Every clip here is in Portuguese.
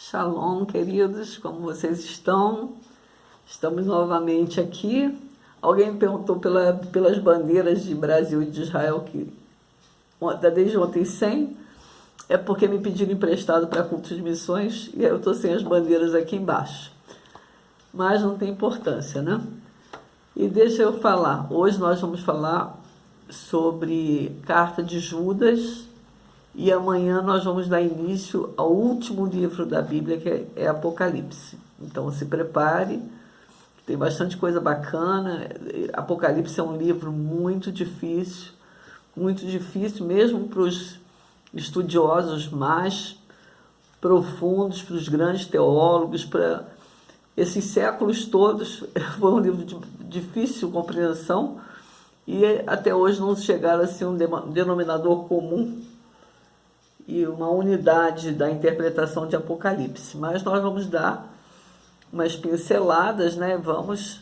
Shalom, queridos, como vocês estão? Estamos novamente aqui. Alguém me perguntou pelas bandeiras de Brasil e de Israel, que desde ontem sem, é porque me pediram emprestado para cultos de missões e eu estou sem as bandeiras aqui embaixo. Mas não tem importância, né? E deixa eu falar, hoje nós vamos falar sobre Carta de Judas e amanhã nós vamos dar início ao último livro da Bíblia, que é Apocalipse. Então se prepare, tem bastante coisa bacana. Apocalipse é um livro muito difícil mesmo para os estudiosos mais profundos, para os grandes teólogos, para esses séculos todos. Foi um livro de difícil compreensão e até hoje não chegaram a ser um denominador comum e uma unidade da interpretação de Apocalipse. Mas nós vamos dar umas pinceladas, né? Vamos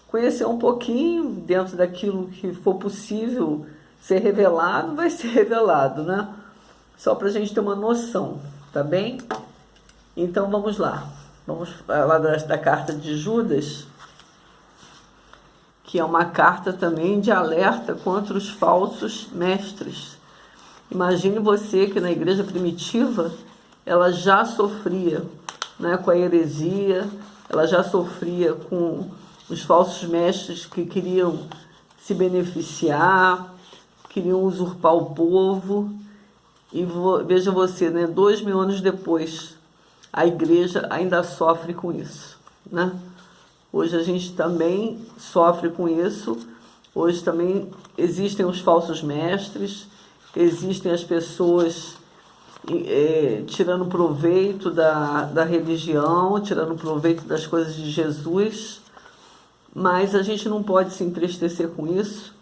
conhecer um pouquinho dentro daquilo que for possível ser revelado, vai ser revelado, né? Só para a gente ter uma noção, tá bem? Então vamos lá. Vamos falar da carta de Judas, que é uma carta também de alerta contra os falsos mestres. Imagine você que na igreja primitiva ela já sofria, né, com a heresia, ela já sofria com os falsos mestres que queriam se beneficiar, queriam usurpar o povo. E veja você, né, 2000 anos depois, a igreja ainda sofre com isso, né? Hoje a gente também sofre com isso. Hoje também existem os falsos mestres, existem as pessoas tirando proveito da religião, tirando proveito das coisas de Jesus, mas a gente não pode se entristecer com isso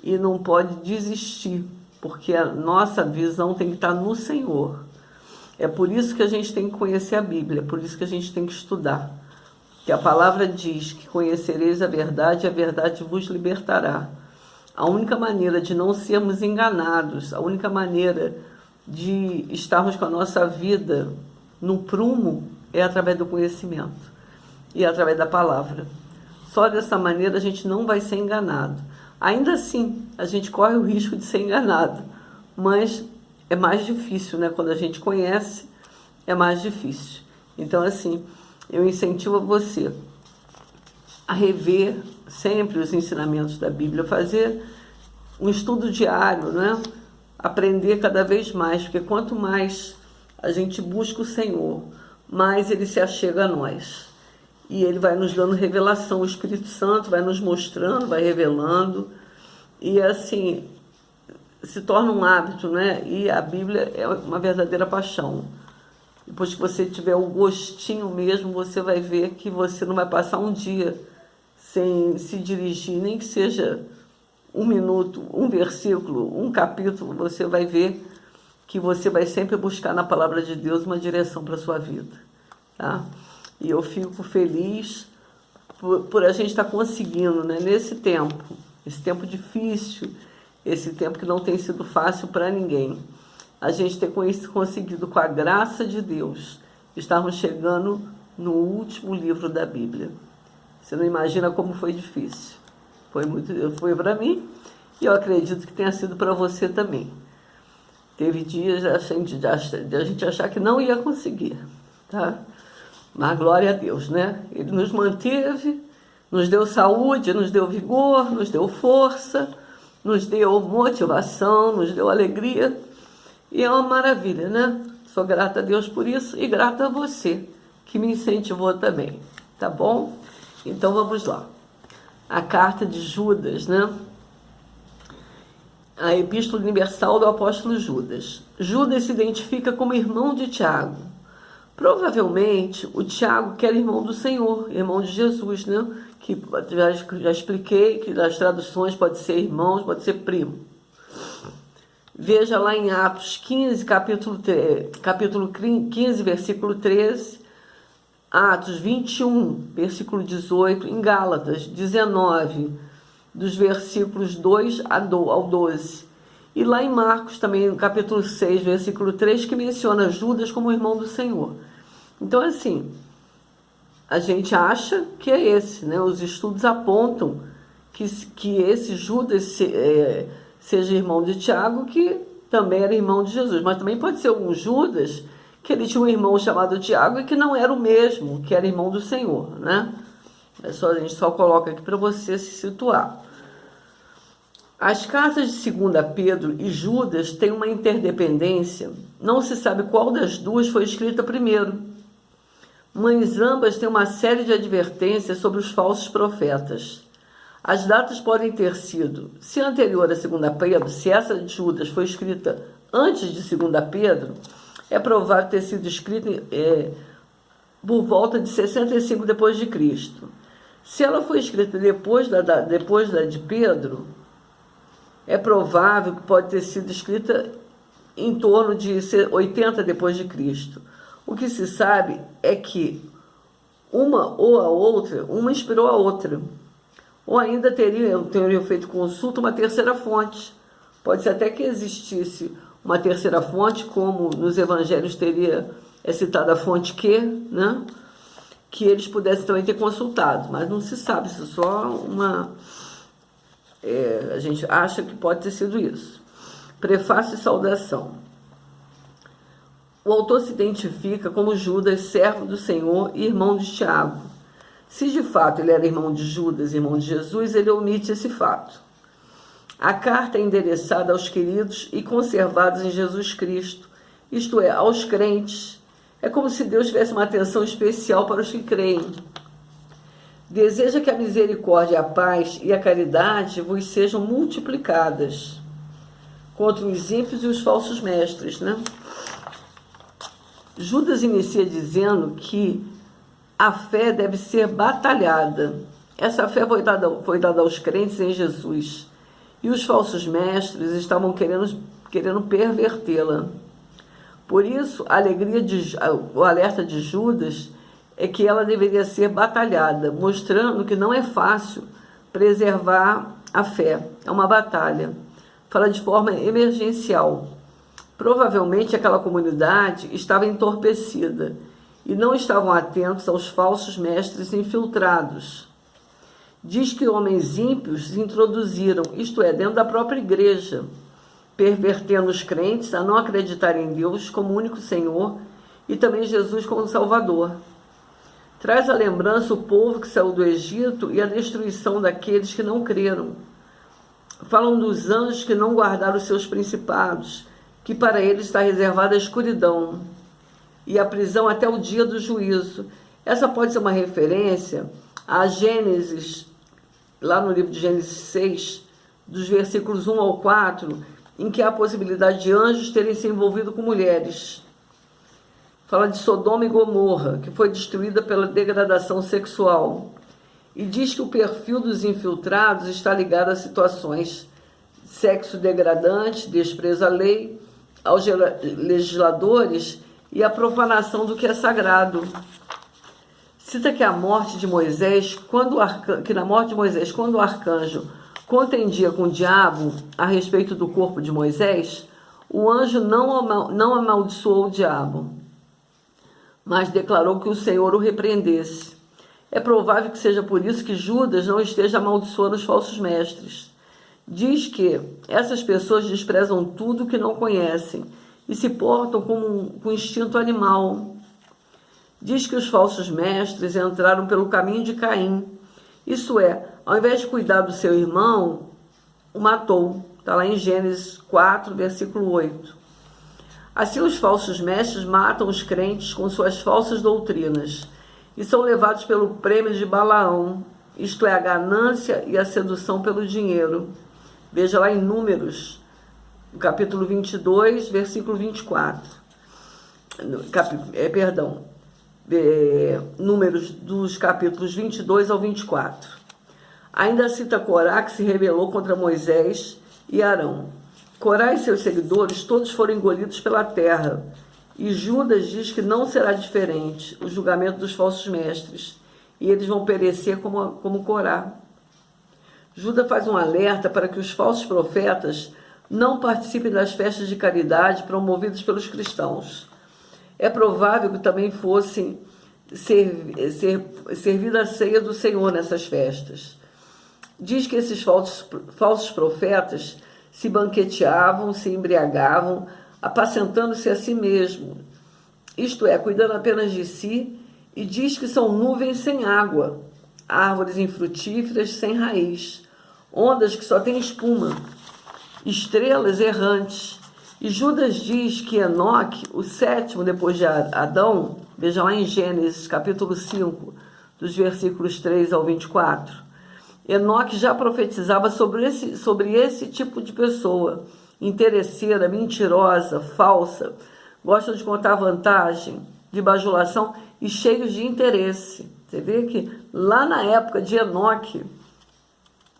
e não pode desistir, porque a nossa visão tem que estar no Senhor. É por isso que a gente tem que conhecer a Bíblia, é por isso que a gente tem que estudar. Que a palavra diz que conhecereis a verdade vos libertará. A única maneira de não sermos enganados, a única maneira de estarmos com a nossa vida no prumo é através do conhecimento e através da palavra. Só dessa maneira a gente não vai ser enganado. Ainda assim, a gente corre o risco de ser enganado, mas é mais difícil, né? Quando a gente conhece, é mais difícil. Então, assim, eu incentivo você a rever sempre os ensinamentos da Bíblia, fazer um estudo diário, né? Aprender cada vez mais, porque quanto mais a gente busca o Senhor, mais Ele se achega a nós. E Ele vai nos dando revelação, o Espírito Santo vai nos mostrando, vai revelando, e assim se torna um hábito, né? E a Bíblia é uma verdadeira paixão. Depois que você tiver o gostinho mesmo, você vai ver que você não vai passar um dia sem se dirigir, nem que seja um minuto, um versículo, um capítulo, você vai ver que você vai sempre buscar na palavra de Deus uma direção para a sua vida, tá? E eu fico feliz por a gente estar conseguindo, né, nesse tempo, esse tempo difícil, esse tempo que não tem sido fácil para ninguém, a gente ter conseguido, com a graça de Deus, estarmos chegando no último livro da Bíblia. Você não imagina como foi difícil. Foi para mim e eu acredito que tenha sido para você também. Teve dias de a gente achar que não ia conseguir, tá? Mas glória a Deus, né? Ele nos manteve, nos deu saúde, nos deu vigor, nos deu força, nos deu motivação, nos deu alegria. E é uma maravilha, né? Sou grata a Deus por isso e grata a você que me incentivou também, tá bom? Então vamos lá. A carta de Judas, né? A Epístola Universal do Apóstolo Judas. Judas se identifica como irmão de Tiago. Provavelmente o Tiago que era irmão do Senhor, irmão de Jesus, né? Que já expliquei que nas traduções pode ser irmãos, pode ser primo. Veja lá em Atos 15, capítulo 15, versículo 13, Atos 21, versículo 18, em Gálatas 19, dos versículos 2 ao 12. E lá em Marcos também, no capítulo 6, versículo 3, que menciona Judas como irmão do Senhor. Então, assim, a gente acha que é esse, né? Os estudos apontam que esse Judas seja irmão de Tiago, que também era irmão de Jesus. Mas também pode ser um Judas que ele tinha um irmão chamado Tiago e que não era o mesmo, que era irmão do Senhor, né? A gente só coloca aqui para você se situar. As cartas de 2 Pedro e Judas têm uma interdependência. Não se sabe qual das duas foi escrita primeiro, mas ambas têm uma série de advertências sobre os falsos profetas. As datas podem ter sido, se anterior a 2 Pedro, se essa de Judas foi escrita antes de 2 Pedro, é provável ter sido escrita por volta de 65 depois de Cristo. Se ela foi escrita depois da de Pedro, é provável que pode ter sido escrita em torno de 80 depois de Cristo. O que se sabe é que uma ou a outra, uma inspirou a outra. Ou ainda teriam feito consulta uma terceira fonte. Pode ser até que existisse uma terceira fonte, como nos evangelhos é citada a fonte Q, né? Que eles pudessem também ter consultado, mas não se sabe, isso é só uma... a gente acha que pode ter sido isso. Prefácio e saudação. O autor se identifica como Judas, servo do Senhor e irmão de Tiago. Se de fato ele era irmão de Judas, irmão de Jesus, ele omite esse fato. A carta é endereçada aos queridos e conservados em Jesus Cristo, isto é, aos crentes. É como se Deus tivesse uma atenção especial para os que creem. Deseja que a misericórdia, a paz e a caridade vos sejam multiplicadas contra os ímpios e os falsos mestres, né? Judas inicia dizendo que a fé deve ser batalhada. Essa fé foi dada aos crentes em Jesus. E os falsos mestres estavam querendo pervertê-la. Por isso, o alerta de Judas é que ela deveria ser batalhada, mostrando que não é fácil preservar a fé. É uma batalha. Fala de forma emergencial. Provavelmente aquela comunidade estava entorpecida e não estavam atentos aos falsos mestres infiltrados. Diz que homens ímpios se introduziram, isto é, dentro da própria igreja, pervertendo os crentes a não acreditarem em Deus como único Senhor e também Jesus como Salvador. Traz à lembrança o povo que saiu do Egito e a destruição daqueles que não creram. Falam dos anjos que não guardaram os seus principados, que para eles está reservada a escuridão e a prisão até o dia do juízo. Essa pode ser uma referência a Gênesis, lá no livro de Gênesis 6, dos versículos 1 ao 4, em que há a possibilidade de anjos terem se envolvido com mulheres. Fala de Sodoma e Gomorra, que foi destruída pela degradação sexual. E diz que o perfil dos infiltrados está ligado a situações de sexo degradante, desprezo à lei, aos legisladores e a profanação do que é sagrado. Cita que na morte de Moisés, quando o arcanjo contendia com o diabo a respeito do corpo de Moisés, o anjo não amaldiçoou o diabo, mas declarou que o Senhor o repreendesse. É provável que seja por isso que Judas não esteja amaldiçoando os falsos mestres. Diz que essas pessoas desprezam tudo que não conhecem e se portam com instinto animal. Diz que os falsos mestres entraram pelo caminho de Caim. Isso é, ao invés de cuidar do seu irmão, o matou. Está lá em Gênesis 4, versículo 8. Assim os falsos mestres matam os crentes com suas falsas doutrinas e são levados pelo prêmio de Balaão, isto é, a ganância e a sedução pelo dinheiro. Veja lá em Números, no capítulo 22, versículo 24. Números dos capítulos 22 ao 24. Ainda cita Corá, que se rebelou contra Moisés e Arão. Corá e seus seguidores todos foram engolidos pela terra. E Judas diz que não será diferente o julgamento dos falsos mestres, e eles vão perecer como Corá. Judas faz um alerta para que os falsos profetas não participem das festas de caridade promovidas pelos cristãos. É provável que também fossem servida a ceia do Senhor nessas festas. Diz que esses falsos profetas se banqueteavam, se embriagavam, apacentando-se a si mesmos, isto é, cuidando apenas de si, e diz que são nuvens sem água, árvores infrutíferas sem raiz, ondas que só têm espuma, estrelas errantes. E Judas diz que Enoque, o sétimo depois de Adão, veja lá em Gênesis capítulo 5, dos versículos 3 ao 24, Enoque já profetizava sobre esse tipo de pessoa, interesseira, mentirosa, falsa, gosta de contar vantagem, de bajulação e cheios de interesse. Você vê que lá na época de Enoque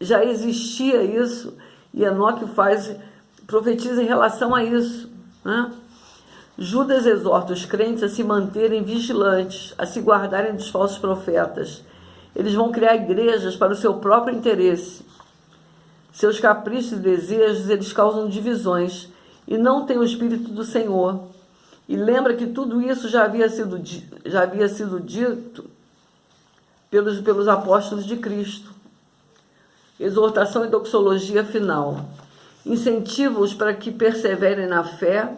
já existia isso, e Enoque profetiza em relação a isso, né? Judas exorta os crentes a se manterem vigilantes, a se guardarem dos falsos profetas. Eles vão criar igrejas para o seu próprio interesse. Seus caprichos e desejos, eles causam divisões e não têm o Espírito do Senhor. E lembra que tudo isso já havia sido dito pelos apóstolos de Cristo. Exortação e doxologia final. Incentiva-os para que perseverem na fé,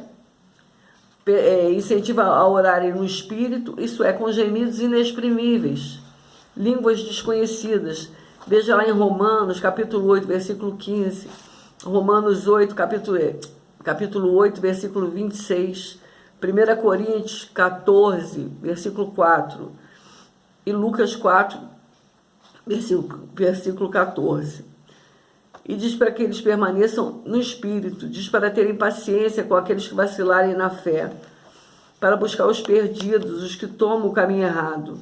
incentiva a orarem no Espírito, isso é, com gemidos inexprimíveis, línguas desconhecidas. Veja lá em Romanos, capítulo 8, versículo 15, Romanos 8, capítulo 8, versículo 26, 1 Coríntios 14, versículo 4, e Lucas 4, versículo 14. E diz para que eles permaneçam no Espírito, diz para terem paciência com aqueles que vacilarem na fé, para buscar os perdidos, os que tomam o caminho errado.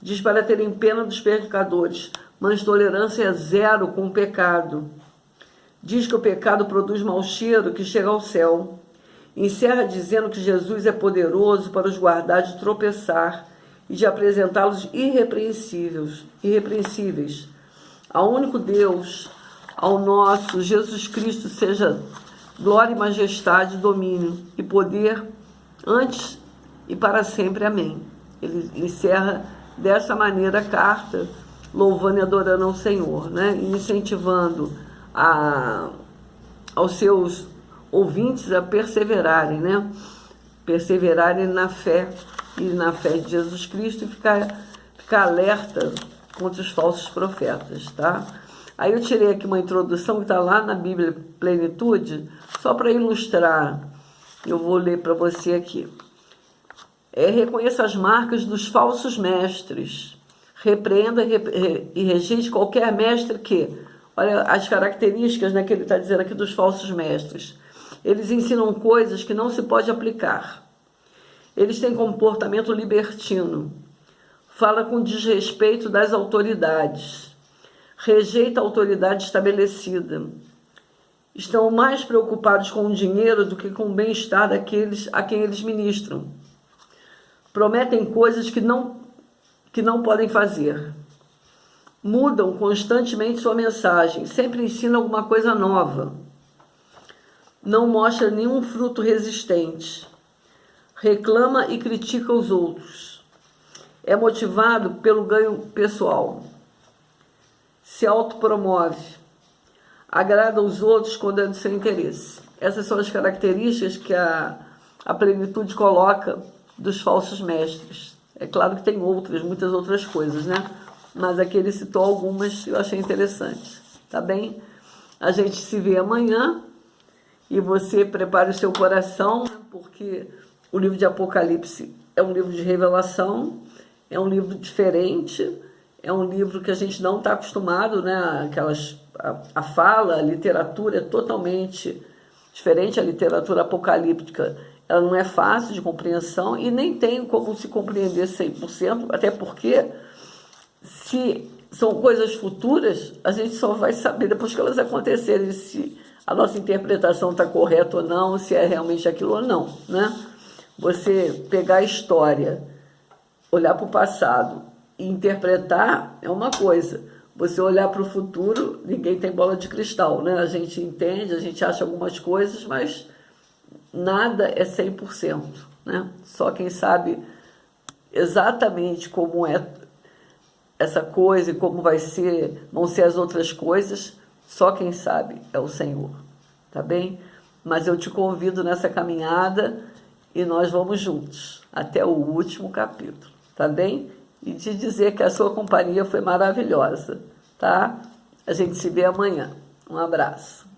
Diz para terem pena dos pecadores, mas tolerância zero com o pecado. Diz que o pecado produz mau cheiro que chega ao céu. Encerra dizendo que Jesus é poderoso para os guardar de tropeçar e de apresentá-los irrepreensíveis. Ao único Deus, ao nosso Jesus Cristo, seja glória e majestade, domínio e poder, antes e para sempre. Amém. Ele encerra dessa maneira a carta, louvando e adorando ao Senhor, né? E incentivando aos seus ouvintes a perseverarem, né? Perseverarem na fé e na fé de Jesus Cristo, e ficar alerta contra os falsos profetas, tá? Aí eu tirei aqui uma introdução que está lá na Bíblia Plenitude, só para ilustrar. Eu vou ler para você aqui. Reconheça as marcas dos falsos mestres. Repreenda e rejeite qualquer mestre que... Olha as características, né, que ele está dizendo aqui dos falsos mestres. Eles ensinam coisas que não se pode aplicar. Eles têm comportamento libertino. Fala com desrespeito das autoridades. Rejeita a autoridade estabelecida. Estão mais preocupados com o dinheiro do que com o bem-estar daqueles a quem eles ministram. Prometem coisas que não podem fazer. Mudam constantemente sua mensagem, sempre ensinam alguma coisa nova. Não mostra nenhum fruto resistente. Reclama e critica os outros. É motivado pelo ganho pessoal. Se autopromove. Agrada os outros quando é do seu interesse. Essas são as características que a plenitude coloca dos falsos mestres. É claro que tem muitas outras coisas, né? Mas aqui ele citou algumas que eu achei interessantes. Tá bem? A gente se vê amanhã e você prepare o seu coração, porque o livro de Apocalipse é um livro de revelação, é um livro diferente, é um livro que a gente não está acostumado, né? A fala, a literatura é totalmente diferente. A literatura apocalíptica, ela não é fácil de compreensão e nem tem como se compreender 100%, até porque se são coisas futuras, a gente só vai saber depois que elas acontecerem se a nossa interpretação está correta ou não, se é realmente aquilo ou não, né? Você pegar a história, olhar para o passado e interpretar é uma coisa. Você olhar para o futuro, ninguém tem bola de cristal, né? A gente entende, a gente acha algumas coisas, mas nada é 100%, né? Só quem sabe exatamente como é essa coisa e como vão ser as outras coisas, só quem sabe é o Senhor, tá bem? Mas eu te convido nessa caminhada e nós vamos juntos até o último capítulo, tá bem? E te dizer que a sua companhia foi maravilhosa, tá? A gente se vê amanhã. Um abraço.